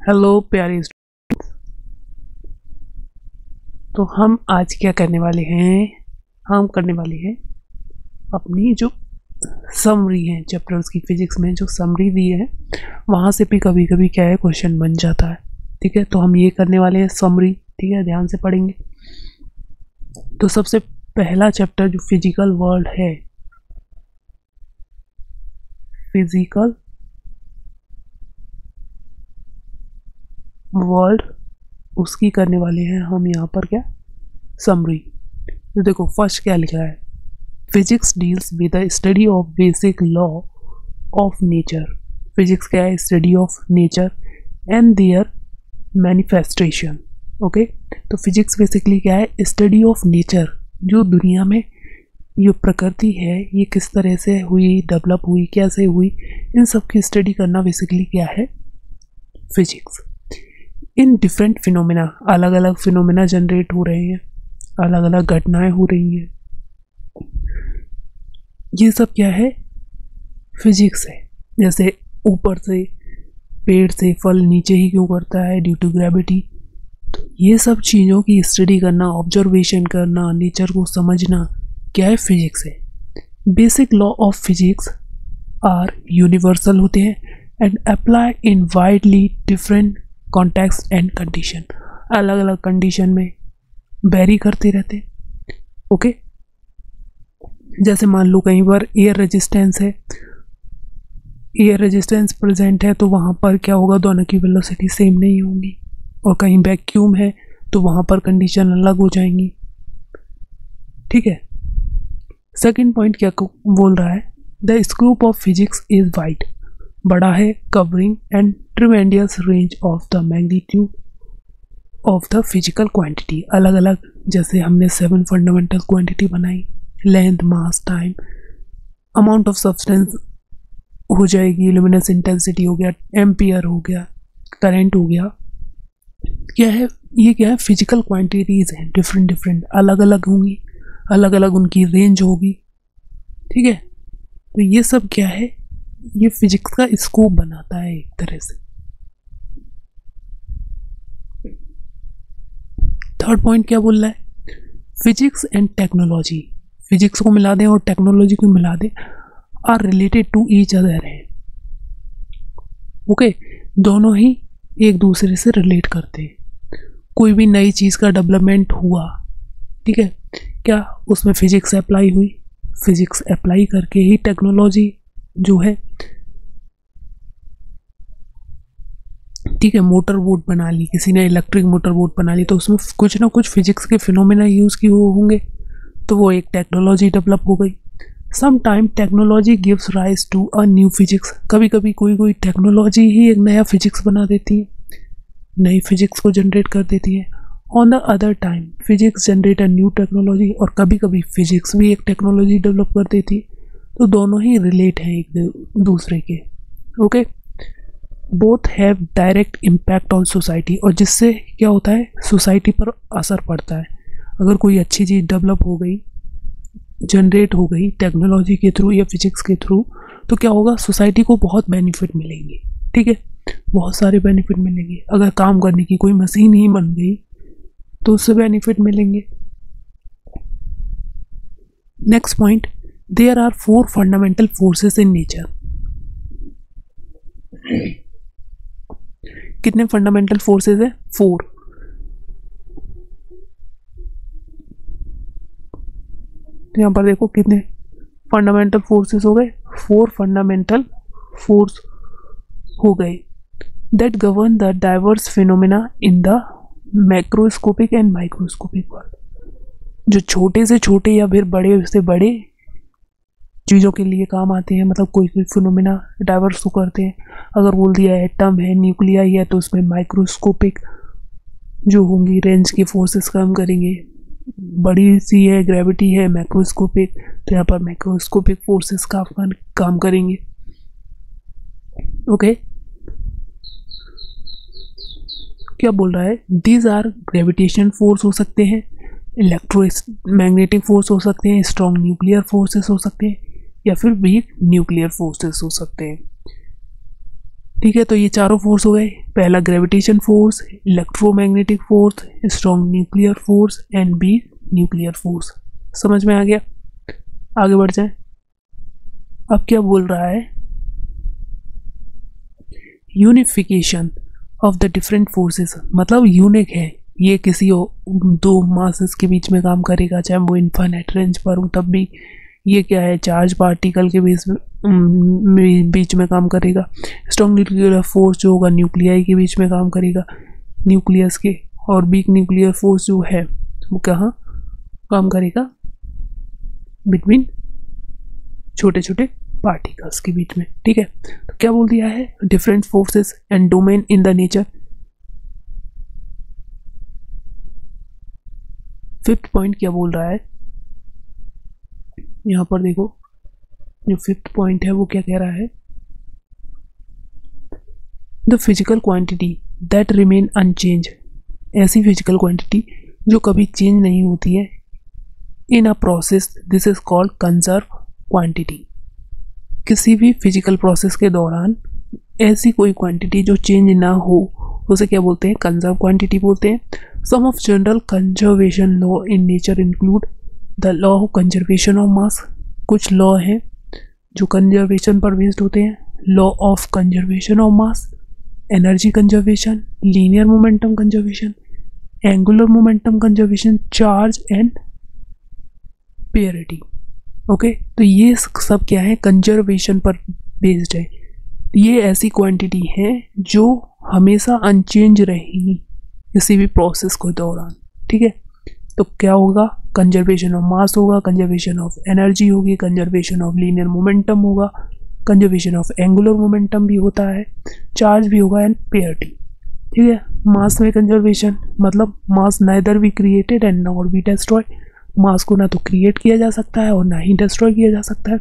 Hello प्यारे students. तो हम आज क्या करने वाले हैं, हम करने वाले हैं अपनी जो समरी है चैप्टर्स की। फिजिक्स में जो समरी दी है वहाँ से भी कभी कभी क्या है क्वेश्चन बन जाता है। ठीक है, तो हम ये करने वाले हैं समरी। ठीक है, ध्यान से पढ़ेंगे। तो सबसे पहला चैप्टर जो फिजिकल वर्ल्ड है, फिजिकल वर्ल्ड, उसकी करने वाले हैं हम यहाँ पर क्या समरी। तो देखो फर्स्ट क्या लिखा है, physics deals with the study of basic law of nature. Physics क्या है, study of nature and their manifestation. Okay, तो फिजिक्स बेसिकली क्या है, स्टडी ऑफ नेचर। जो दुनिया में जो प्रकृति है ये किस तरह से हुई, डेवलप हुई, कैसे हुई, इन सब की स्टडी करना बेसिकली क्या है फिजिक्स। इन डिफरेंट फिनोमेना, अलग अलग फिनोमेना जनरेट हो रहे हैं, अलग अलग घटनाएं हो रही हैं, ये सब क्या है फिजिक्स है। जैसे ऊपर से पेड़ से फल नीचे ही क्यों करता है, ड्यू टू ग्रेविटी। तो ये सब चीज़ों की स्टडी करना, ऑब्जर्वेशन करना, नेचर को समझना क्या है फिजिक्स है। Basic law of physics are universal होते हैं and apply in widely different context and condition. अलग अलग कंडीशन में वेरी करते रहते हैं। ओके, जैसे मान लो कहीं पर एयर रेजिस्टेंस है, एयर रेजिस्टेंस प्रेजेंट है तो वहाँ पर क्या होगा, दोनों की वेलोसिटी सेम नहीं होंगी। और कहीं वैक्यूम है तो वहाँ पर कंडीशन अलग हो जाएंगी। ठीक है, सेकंड पॉइंट क्या बोल रहा है, the scope of physics is wide, बड़ा है, covering and tremendous range of the magnitude of the physical quantity. अलग अलग, जैसे हमने 7 फंडामेंटल क्वांटिटी बनाई, length, mass, time, amount of substance हो जाएगी, लुमिनस इंटेंसिटी हो गया, एम्पियर हो गया, करंट हो गया। क्या है ये, क्या है फिजिकल क्वांटिटीज हैं, डिफरेंट डिफरेंट, अलग अलग होंगी, अलग अलग उनकी रेंज होगी। ठीक है, तो ये सब क्या है, ये फिजिक्स का स्कोप बनाता है एक तरह से। थर्ड पॉइंट क्या बोल रहा है, फिजिक्स एंड टेक्नोलॉजी, फिजिक्स को मिला दें और टेक्नोलॉजी को मिला दें, are related to each other है। ओके, दोनों ही एक दूसरे से रिलेट करते हैं। कोई भी नई चीज़ का डेवलपमेंट हुआ, ठीक है, क्या उसमें फिजिक्स अप्लाई हुई, फिजिक्स अप्लाई करके ही टेक्नोलॉजी जो है, ठीक है, मोटर बोट बना ली, किसी ने इलेक्ट्रिक मोटर बोट बना ली, तो उसमें कुछ ना कुछ फिजिक्स के फिनोमेना यूज़ किए होंगे, तो वो एक टेक्नोलॉजी डेवलप हो गई। Some time technology gives rise to a new physics, कभी कभी कोई टेक्नोलॉजी ही एक नया फिजिक्स बना देती है, नई फिजिक्स को जनरेट कर देती है। On the other time physics generate a new technology, और कभी कभी फिजिक्स भी एक टेक्नोलॉजी डेवलप कर देती है। तो दोनों ही रिलेट हैं एक दूसरे के। Okay, both have direct impact on society, और जिससे क्या होता है सोसाइटी पर असर पड़ता है। अगर कोई अच्छी चीज़ डेवलप हो गई, जनरेट हो गई टेक्नोलॉजी के थ्रू या फिजिक्स के थ्रू, तो क्या होगा, सोसाइटी को बहुत बेनिफिट मिलेंगे। ठीक है, बहुत सारे बेनिफिट मिलेंगे। अगर काम करने की कोई मशीन ही बन गई तो उससे बेनिफिट मिलेंगे। Next point, there are 4 fundamental forces in nature. कितने फंडामेंटल फोर्सेस है, 4। यहाँ पर देखो कितने फंडामेंटल फोर्सेस हो गए, 4 फंडामेंटल फोर्स हो गए, that govern the diverse phenomena in the macroscopic and microscopic world. जो छोटे से छोटे या फिर बड़े से बड़े चीज़ों के लिए काम आते हैं, मतलब कोई फिनोमेना डाइवर्स को करते हैं। अगर बोल दिया एटम है, न्यूक्लियाई है, तो उसमें माइक्रोस्कोपिक जो होंगी रेंज के फोर्सेस काम करेंगे। बड़ी सी है, ग्रेविटी है, मैक्रोस्कोपिक, तो यहाँ पर मैक्रोस्कोपिक फोर्सेस का काम करेंगे। ओके, क्या बोल रहा है, दीज आर ग्रेविटेशन फोर्स हो सकते हैं, इलेक्ट्रोमैग्नेटिक फोर्स हो सकते हैं, स्ट्रॉन्ग न्यूक्लियर फोर्सेस हो सकते हैं, या फिर वीक न्यूक्लियर फोर्सेस हो सकते हैं। ठीक है, तो ये चारों फोर्स हो गए। पहला gravitation force, electromagnetic force, strong nuclear force and weak nuclear force. समझ में आ गया? आगे बढ़ जाए। अब क्या बोल रहा है, unification of the different forces, मतलब यूनिक है ये, किसी दो मासेस के बीच में काम करेगा, चाहे वो इनफाइनाइट रेंज पर हो तब भी। ये क्या है, चार्ज पार्टिकल के बीच में काम करेगा। स्ट्रॉन्ग न्यूक्लियर फोर्स जो होगा न्यूक्लियाई के बीच में काम करेगा, न्यूक्लियस के। और वीक न्यूक्लियर फोर्स जो है वो कहाँ काम करेगा, बिटवीन छोटे छोटे पार्टिकल्स के बीच में। ठीक है, तो क्या बोल दिया है, different forces and domain in the nature. Fifth point क्या बोल रहा है, यहां पर देखो, जो फिफ्थ पॉइंट है वो क्या कह रहा है, the physical quantity that remain unchange, ऐसी फिजिकल क्वांटिटी जो कभी चेंज नहीं होती है in a process, this is called conserve quantity. किसी भी फिजिकल प्रोसेस के दौरान ऐसी कोई क्वांटिटी जो चेंज ना हो उसे क्या बोलते हैं, कंजर्व क्वांटिटी बोलते हैं। Some of general conservation law in nature include the law of conservation of mass, कुछ लॉ हैं जो कंजर्वेशन पर बेस्ड होते हैं। Law of conservation of mass, energy conservation, linear momentum conservation, angular momentum conservation, charge and parity. Okay, तो ये सब क्या है, कंजर्वेशन पर बेस्ड है। ये ऐसी क्वांटिटी है जो हमेशा अनचेंज रहेगी किसी भी प्रोसेस के दौरान। ठीक है, तो क्या होगा, कंजर्वेशन ऑफ मास होगा, कंजर्वेशन ऑफ एनर्जी होगी, कंजर्वेशन ऑफ लीनियर मोमेंटम होगा, कंजर्वेशन ऑफ एंगुलर मोमेंटम भी होता है, चार्ज भी होगा एंड पेयरिटी। ठीक है, मास में कंजर्वेशन मतलब mass neither be created and not be destroy, mass को ना तो क्रिएट किया जा सकता है और ना ही डिस्ट्रॉय किया जा सकता है।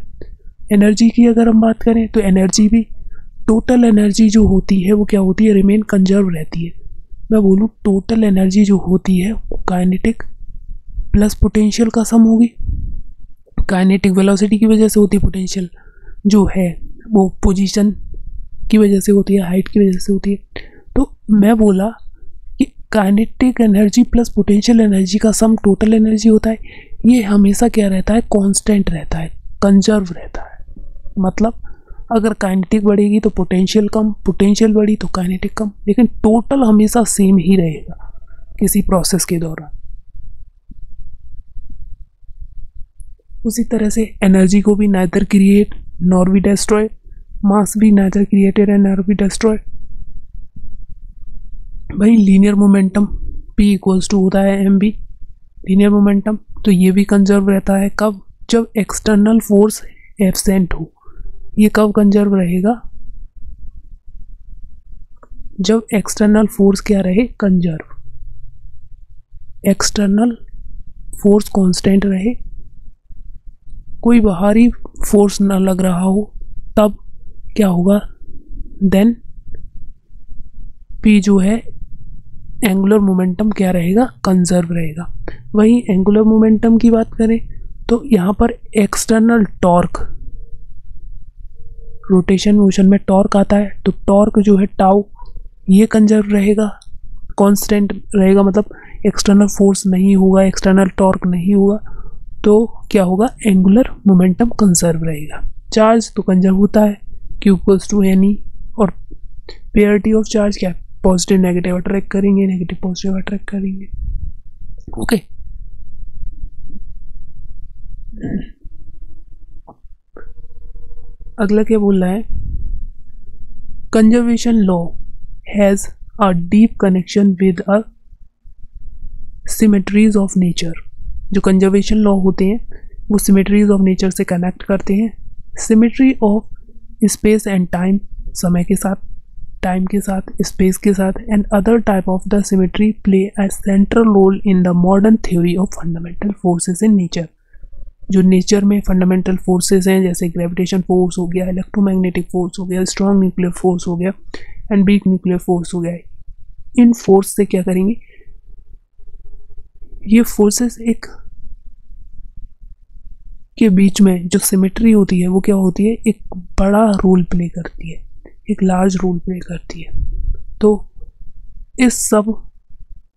एनर्जी की अगर हम बात करें तो एनर्जी भी, टोटल एनर्जी जो होती है वो क्या होती है, रिमेन कंजर्व रहती है। मैं बोलूँ टोटल एनर्जी जो होती है वो काइनेटिक प्लस पोटेंशियल का सम होगी। काइनेटिक वेलोसिटी की वजह से होती है, पोटेंशियल जो है वो पोजीशन की वजह से होती है, हाइट की वजह से होती है। तो मैं बोला कि kinetic energy plus potential energy का सम टोटल एनर्जी होता है। ये हमेशा क्या रहता है, कांस्टेंट रहता है, कंजर्व रहता है। मतलब अगर काइनेटिक बढ़ेगी तो पोटेंशियल कम, पोटेंशियल बढ़ी तो काइनेटिक कम, लेकिन टोटल हमेशा सेम ही रहेगा किसी प्रोसेस के दौरान। उसी तरह से एनर्जी को भी neither create nor be destroy, mass भी neither created and nor be destroy. भाई linear momentum P equals to होता है mv, लीनियर मोमेंटम, तो ये भी कंजर्व रहता है। कब, जब एक्सटर्नल फोर्स एब्सेंट हो। ये कब कंजर्व रहेगा, जब एक्सटर्नल फोर्स क्या रहे, कंजर्व, एक्सटर्नल फोर्स कांस्टेंट रहे, कोई बाहरी फोर्स ना लग रहा हो, तब क्या होगा, देन P जो है एंगुलर मोमेंटम क्या रहेगा, कंजर्व रहेगा। वहीं एंगुलर मोमेंटम की बात करें तो यहाँ पर एक्सटर्नल टॉर्क, रोटेशन मोशन में टॉर्क आता है, तो टॉर्क जो है टाउ, ये कंजर्व रहेगा, कांस्टेंट रहेगा। मतलब एक्सटर्नल फोर्स नहीं होगा, एक्सटर्नल टॉर्क नहीं होगा, तो क्या होगा, एंगुलर मोमेंटम कंजर्व रहेगा। चार्ज तो कंजर्व होता है, Q इक्वल्स टू NE, और पेयरिटी ऑफ चार्ज क्या, पॉजिटिव नेगेटिव अट्रैक्ट करेंगे, नेगेटिव पॉजिटिव अट्रैक्ट करेंगे। ओके, अगला क्या बोल रहा है, conservation law has a deep connection with a symmetries of nature. जो कंजर्वेशन लॉ होते हैं वो सिमेट्रीज ऑफ नेचर से कनेक्ट करते हैं। Symmetry of space and time, समय के साथ, टाइम के साथ, स्पेस के साथ, and other type of the symmetry play a central role in the modern theory of fundamental forces in nature. जो नेचर में फंडामेंटल फोर्सेस हैं, जैसे ग्रेविटेशन फोर्स हो गया, इलेक्ट्रोमैग्नेटिक फोर्स हो गया, स्ट्रॉन्ग न्यूक्लियर फोर्स हो गया एंड वीक न्यूक्लियर फोर्स हो गया, इन फोर्स से क्या करेंगे, ये फोर्सेस एक के बीच में जो सिमेट्री होती है वो क्या होती है, एक बड़ा रोल प्ले करती है। एक लार्ज रोल प्ले करती है। तो इस सब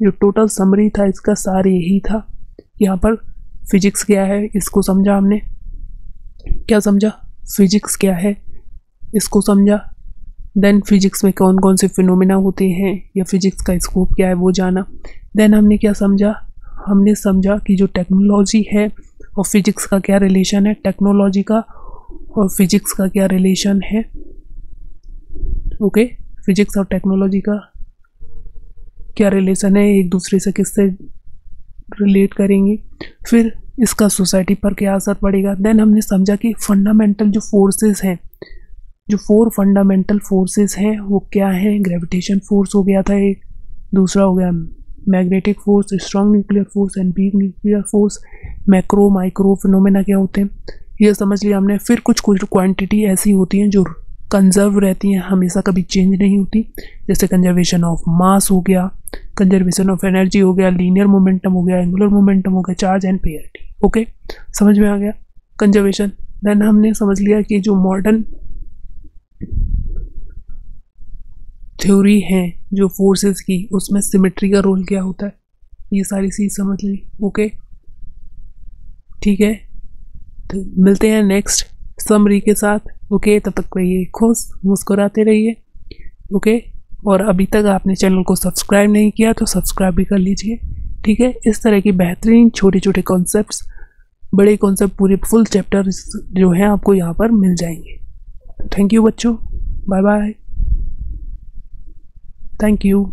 जो टोटल समरी था इसका सार यही था। यहाँ पर फिजिक्स क्या है इसको समझा हमने, क्या समझा, फिजिक्स क्या है इसको समझा। देन फिजिक्स में कौन कौन से फिनोमेना होते हैं या फिजिक्स का स्कोप क्या है वो जाना। देन हमने क्या समझा, हमने समझा कि जो टेक्नोलॉजी है और फिजिक्स का क्या रिलेशन है, टेक्नोलॉजी का और फिजिक्स का क्या रिलेशन है। ओके, फिजिक्स और टेक्नोलॉजी का क्या रिलेशन है, एक दूसरे से किससे रिलेट करेंगे, फिर इसका सोसाइटी पर क्या असर पड़ेगा। देन हमने समझा कि फंडामेंटल जो फोर्सेस हैं, जो 4 फंडामेंटल फोर्सेस हैं वो क्या हैं। ग्रेविटेशन फोर्स हो गया था एक, दूसरा हो गया magnetic force, strong nuclear force and weak nuclear force. Macro micro phenomena क्या होते हैं ये समझ लिया हमने। फिर कुछ क्वांटिटी ऐसी होती हैं जो कंजर्व रहती हैं, हमेशा कभी चेंज नहीं होती, जैसे कंजर्वेशन ऑफ मास हो गया, कंजर्वेशन ऑफ एनर्जी हो गया, लीनियर मोमेंटम हो गया, एंगुलर मोमेंटम हो गया, चार्ज एंड पेयरिटी। ओके, समझ में आ गया कंजर्वेशन। देन हमने समझ लिया कि जो मॉडर्न थ्योरी है जो फोर्सेस की, उसमें सिमेट्री का रोल क्या होता है, ये सारी चीज समझ ली। ओके ठीक है, तो मिलते हैं नेक्स्ट समरी के साथ। ओके, तब तक रहिए खुश, मुस्कुराते रहिए। ओके, और अभी तक आपने चैनल को सब्सक्राइब नहीं किया तो सब्सक्राइब भी कर लीजिए। ठीक है, इस तरह की बेहतरीन छोटे छोटे कॉन्सेप्ट्स, बड़े कॉन्सेप्ट, पूरे फुल चैप्टर जो हैं आपको यहाँ पर मिल जाएंगे। थैंक यू बच्चों, बाय बाय, थैंक यू।